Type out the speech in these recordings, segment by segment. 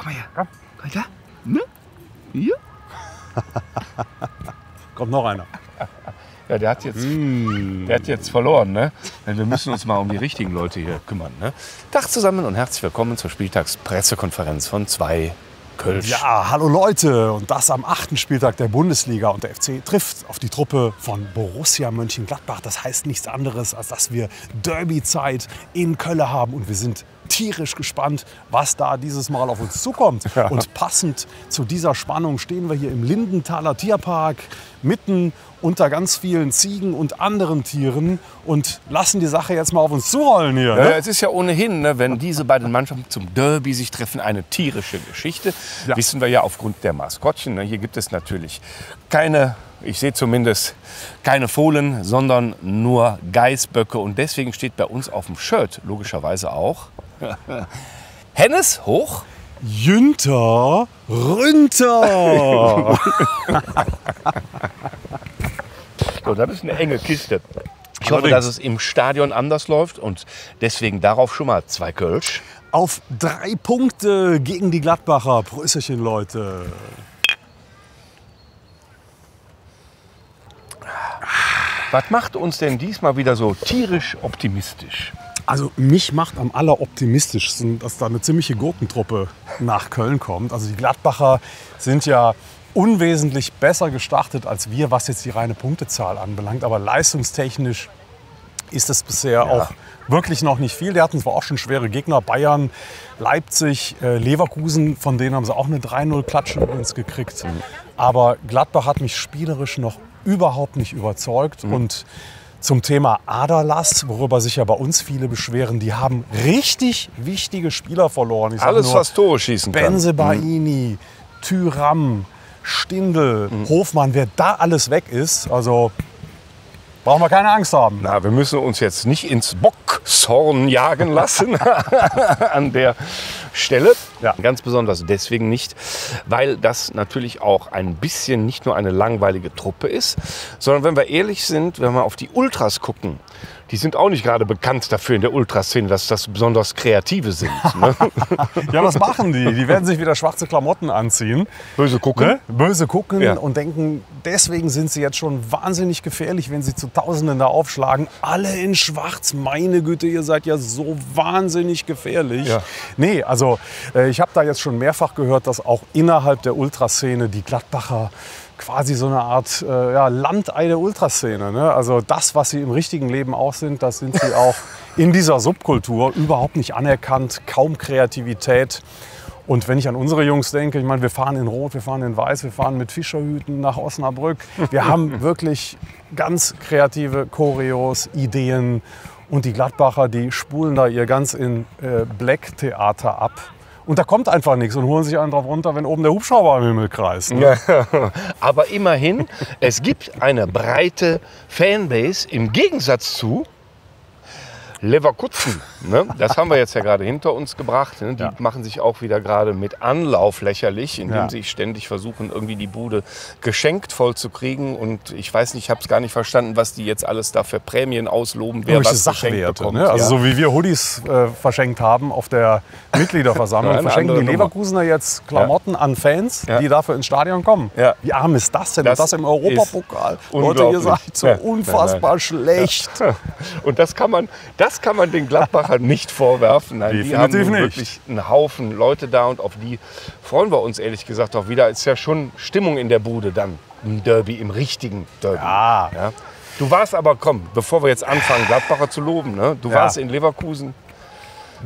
Komm mal her. Komm mal da. Ne? Hier. Kommt noch einer. Ja, der hat jetzt verloren, ne? Denn wir müssen uns mal um die richtigen Leute hier kümmern, ne? Tag zusammen und herzlich willkommen zur Spieltagspressekonferenz von 2 Kölsch. Ja, hallo Leute. Und das am 8. Spieltag der Bundesliga. Und der FC trifft auf die Truppe von Borussia Mönchengladbach. Das heißt nichts anderes, als dass wir Derby-Zeit in Köln haben. Und wir sind tierisch gespannt, was da dieses Mal auf uns zukommt. Ja. Und passend zu dieser Spannung stehen wir hier im Lindenthaler Tierpark, mitten unter ganz vielen Ziegen und anderen Tieren und lassen die Sache jetzt mal auf uns zurollen hier. Ja, es ist ja ohnehin, ne, wenn diese beiden Mannschaften zum Derby sich treffen, eine tierische Geschichte. Ja. Wissen wir ja aufgrund der Maskottchen. Ne. Hier gibt es natürlich keine, ich sehe zumindest keine Fohlen, sondern nur Geißböcke. Und deswegen steht bei uns auf dem Shirt logischerweise auch Hennes hoch. Jünter runter. So, das ist eine enge Kiste. Ich hoffe, dass es im Stadion anders läuft und deswegen darauf schon mal 2 Kölsch. Auf 3 Punkte gegen die Gladbacher. Prösterchen, Leute. Was macht uns denn diesmal wieder so tierisch optimistisch? Also mich macht am alleroptimistischsten, dass da eine ziemliche Gurkentruppe nach Köln kommt. Also die Gladbacher sind ja unwesentlich besser gestartet als wir, was jetzt die reine Punktezahl anbelangt. Aber leistungstechnisch ist es bisher auch wirklich noch nicht viel. Die hatten zwar auch schon schwere Gegner, Bayern, Leipzig, Leverkusen, von denen haben sie auch eine 3-0-Klatsche übrigens gekriegt. Aber Gladbach hat mich spielerisch noch überhaupt nicht überzeugt. Und zum Thema Aderlass, worüber sich ja bei uns viele beschweren, die haben richtig wichtige Spieler verloren. Alles, was Tore schießen kann. Bensebaini, Thuram, Stindl, Hofmann, wer da alles weg ist, also brauchen wir keine Angst haben. Na, wir müssen uns jetzt nicht ins Bockshorn jagen lassen an der Stelle. Ja. Ganz besonders deswegen nicht, weil das natürlich auch ein bisschen nicht nur eine langweilige Truppe ist, sondern wenn wir ehrlich sind, wenn wir auf die Ultras gucken, die sind auch nicht gerade bekannt dafür in der Ultraszene, dass das besonders Kreative sind. Ne? Ja, was machen die? Die werden sich wieder schwarze Klamotten anziehen. Böse gucken. Ne? Böse gucken und denken, deswegen sind sie jetzt schon wahnsinnig gefährlich, wenn sie zu Tausenden da aufschlagen. Alle in schwarz, meine Güte, ihr seid ja so wahnsinnig gefährlich. Ja. Nee, also ich habe da jetzt schon mehrfach gehört, dass auch innerhalb der Ultraszene die Gladbacher quasi so eine Art Landei der Ultraszene. Ne? Also das, was sie im richtigen Leben auch sind, das sind sie auch in dieser Subkultur. Überhaupt nicht anerkannt, kaum Kreativität. Und wenn ich an unsere Jungs denke, ich meine, wir fahren in Rot, wir fahren in Weiß, wir fahren mit Fischerhüten nach Osnabrück. Wir haben wirklich ganz kreative Choreos, Ideen. Und die Gladbacher, die spulen da ihr ganz in Black-Theater ab. Und da kommt einfach nichts und holen sich einen drauf runter, wenn oben der Hubschrauber im Himmel kreist. Ne? Ja, aber immerhin, es gibt eine breite Fanbase im Gegensatz zu Leverkusen. Ne? Das haben wir jetzt ja gerade hinter uns gebracht. Ne? Die machen sich auch wieder gerade mit Anlauf lächerlich, indem sie ständig versuchen, irgendwie die Bude geschenkt voll zu kriegen. Und ich weiß nicht, ich habe es gar nicht verstanden, was die jetzt alles da für Prämien ausloben, wer was geschenkt bekommt. Ne? Also so wie wir Hoodies verschenkt haben auf der Mitgliederversammlung, verschenken die Leverkusener jetzt Klamotten an Fans, die dafür ins Stadion kommen. Ja. Wie arm ist das denn? Das, und das im Europapokal. Leute, ihr seid so unfassbar schlecht. Und das kann man den Gladbachern nicht vorwerfen. Nein, die haben wirklich einen Haufen Leute da und auf die freuen wir uns ehrlich gesagt auch wieder. Es ist ja schon Stimmung in der Bude dann im Derby, im richtigen Derby. Ja. Du warst aber, komm, bevor wir jetzt anfangen, Gladbacher zu loben, ne? Du warst in Leverkusen.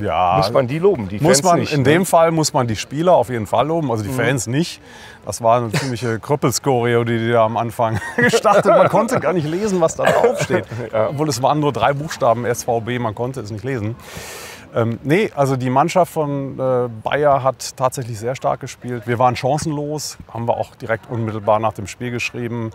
Ja, muss man die loben, die Fans nicht. In dem Fall muss man die Spieler auf jeden Fall loben, also die Fans nicht. Das war eine ziemliche Krüppelskoreo, die da am Anfang gestartet. Man konnte gar nicht lesen, was da drauf steht. Obwohl es waren nur 3 Buchstaben SVB, man konnte es nicht lesen. Nee, also die Mannschaft von Bayer hat tatsächlich sehr stark gespielt. Wir waren chancenlos, haben wir auch direkt unmittelbar nach dem Spiel geschrieben.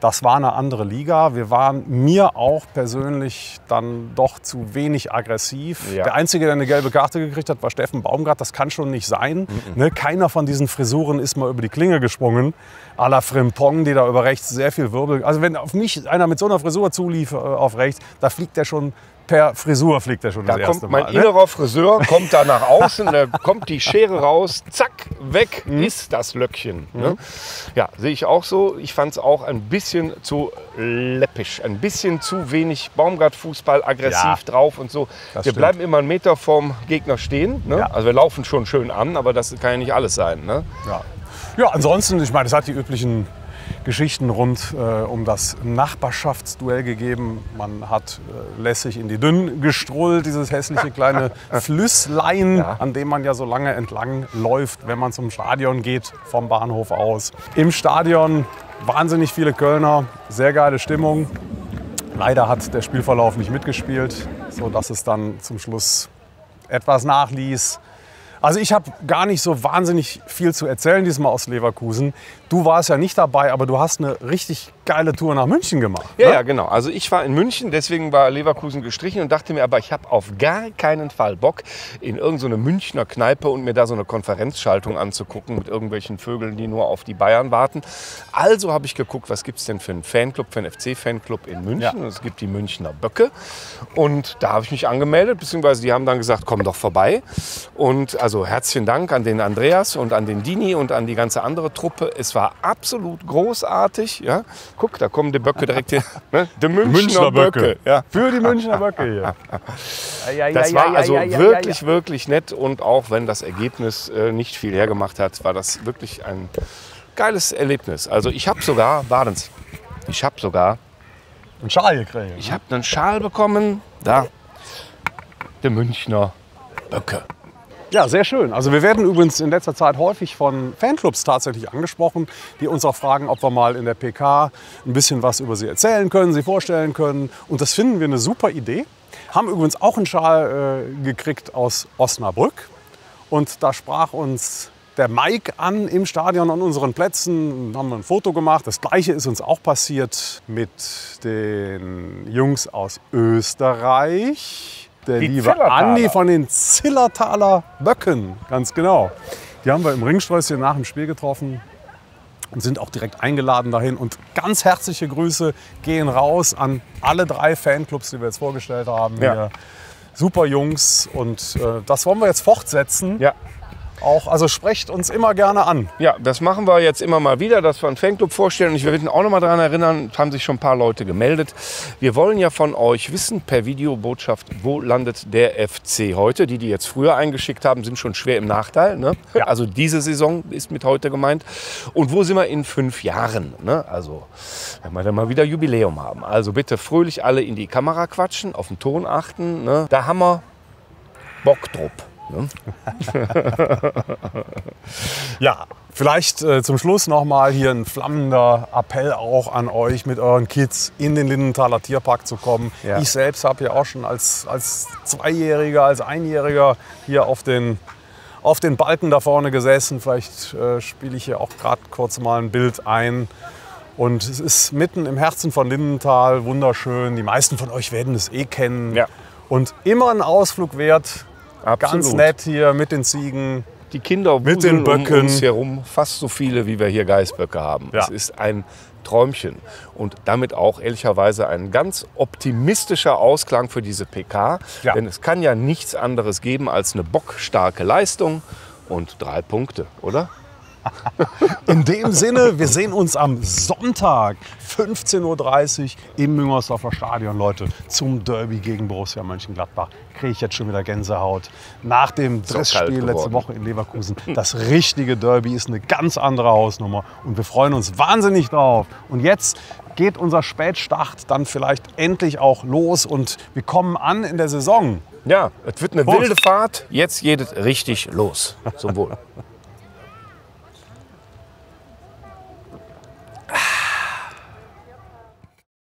Das war eine andere Liga. Wir waren mir auch persönlich dann doch zu wenig aggressiv. Ja. Der Einzige, der eine gelbe Karte gekriegt hat, war Steffen Baumgart. Das kann schon nicht sein. Ne? Keiner von diesen Frisuren ist mal über die Klinge gesprungen. À la Frimpong, die da über rechts sehr viel Wirbel. Also wenn auf mich einer mit so einer Frisur zulief auf rechts, da fliegt der schon per Frisur das erste Mal. Da kommt mein innerer Friseur, kommt da nach außen, da kommt die Schere raus, zack, weg ist das Löckchen. Ne? Ja, sehe ich auch so. Ich fand es auch ein bisschen zu läppisch, ein bisschen zu wenig Baumgart-Fußball, aggressiv drauf und so. Wir bleiben immer einen Meter vorm Gegner stehen. Ne? Ja. Also wir laufen schon schön an, aber das kann ja nicht alles sein. Ne? Ja, ansonsten, ich meine, es hat die üblichen Geschichten rund um das Nachbarschaftsduell gegeben. Man hat lässig in die Dünn gestrollt, dieses hässliche kleine Flüsslein, an dem man ja so lange entlang läuft, wenn man zum Stadion geht, vom Bahnhof aus. Im Stadion wahnsinnig viele Kölner, sehr geile Stimmung. Leider hat der Spielverlauf nicht mitgespielt, sodass es dann zum Schluss etwas nachließ. Also ich habe gar nicht so wahnsinnig viel zu erzählen diesmal aus Leverkusen. Du warst ja nicht dabei, aber du hast eine richtig geile Tour nach München gemacht. Ja, ne? Ja, genau. Also ich war in München, deswegen war Leverkusen gestrichen und dachte mir, aber ich habe auf gar keinen Fall Bock, in irgendeine Münchner Kneipe und mir da so eine Konferenzschaltung anzugucken mit irgendwelchen Vögeln, die nur auf die Bayern warten. Also habe ich geguckt, was gibt es denn für einen Fanclub, für einen FC-Fanclub in München. Ja. Und es gibt die Münchner Böcke. Und da habe ich mich angemeldet, beziehungsweise die haben dann gesagt, komm doch vorbei. Und also herzlichen Dank an den Andreas und an den Dini und an die ganze andere Truppe. Es war absolut großartig. Ja? Guck, da kommen die Böcke direkt hier. Ne? Die Münchner Böcke. Ja. Für die Münchner Böcke hier. Das war also wirklich nett. Und auch wenn das Ergebnis nicht viel hergemacht hat, war das wirklich ein geiles Erlebnis. Also ich habe sogar, warten's, einen Schal gekriegt. Ich habe einen Schal bekommen. Da, die Münchner Böcke. Ja, sehr schön. Also wir werden übrigens in letzter Zeit häufig von Fanclubs tatsächlich angesprochen, die uns auch fragen, ob wir mal in der PK ein bisschen was über sie erzählen können, sie vorstellen können. Und das finden wir eine super Idee. Haben übrigens auch einen Schal gekriegt aus Osnabrück. Und da sprach uns der Mike an im Stadion an unseren Plätzen. Haben wir ein Foto gemacht. Das Gleiche ist uns auch passiert mit den Jungs aus Österreich. Der liebe Andi von den Zillertaler Böcken, ganz genau. Die haben wir im Ringsträußchen nach dem Spiel getroffen und sind auch direkt eingeladen dahin. Und ganz herzliche Grüße gehen raus an alle 3 Fanclubs, die wir jetzt vorgestellt haben. Ja. Hier. Super Jungs und das wollen wir jetzt fortsetzen. Ja. Auch, also sprecht uns immer gerne an. Ja, das machen wir jetzt immer mal wieder, dass wir einen Fanclub vorstellen. Und ich will auch noch mal daran erinnern, haben sich schon ein paar Leute gemeldet. Wir wollen ja von euch wissen, per Videobotschaft, wo landet der FC heute. Die jetzt früher eingeschickt haben, sind schon schwer im Nachteil. Ne? Ja. Also diese Saison ist mit heute gemeint. Und wo sind wir in 5 Jahren? Ne? Also, wenn wir dann mal wieder Jubiläum haben. Also bitte fröhlich alle in die Kamera quatschen, auf den Ton achten. Ne? Da haben wir Bock drauf. Ja, vielleicht zum Schluss noch mal hier ein flammender Appell auch an euch, mit euren Kids in den Lindenthaler Tierpark zu kommen. Ja. Ich selbst habe ja auch schon als Zweijähriger, als Einjähriger hier auf den Balken da vorne gesessen. Vielleicht spiele ich hier auch gerade kurz mal ein Bild ein. Und es ist mitten im Herzen von Lindenthal, wunderschön. Die meisten von euch werden es eh kennen. Ja. Und immer ein Ausflug wert. Absolut. Ganz nett hier mit den Ziegen, die Kinder mit den Böcken um uns herum, fast so viele, wie wir hier Geißböcke haben. Ja. Es ist ein Träumchen und damit auch ehrlicherweise ein ganz optimistischer Ausklang für diese PK. Ja. Denn es kann ja nichts anderes geben als eine bockstarke Leistung und 3 Punkte, oder? In dem Sinne, wir sehen uns am Sonntag 15:30 Uhr im Müngersdorfer Stadion, Leute, zum Derby gegen Borussia Mönchengladbach. Kriege ich jetzt schon wieder Gänsehaut. Nach dem Dressspiel letzte Woche in Leverkusen. Das richtige Derby ist eine ganz andere Hausnummer und wir freuen uns wahnsinnig drauf. Und jetzt geht unser Spätstart dann vielleicht endlich auch los und wir kommen an in der Saison. Ja, es wird eine wilde Fahrt. Jetzt geht es richtig los. Zum Wohl.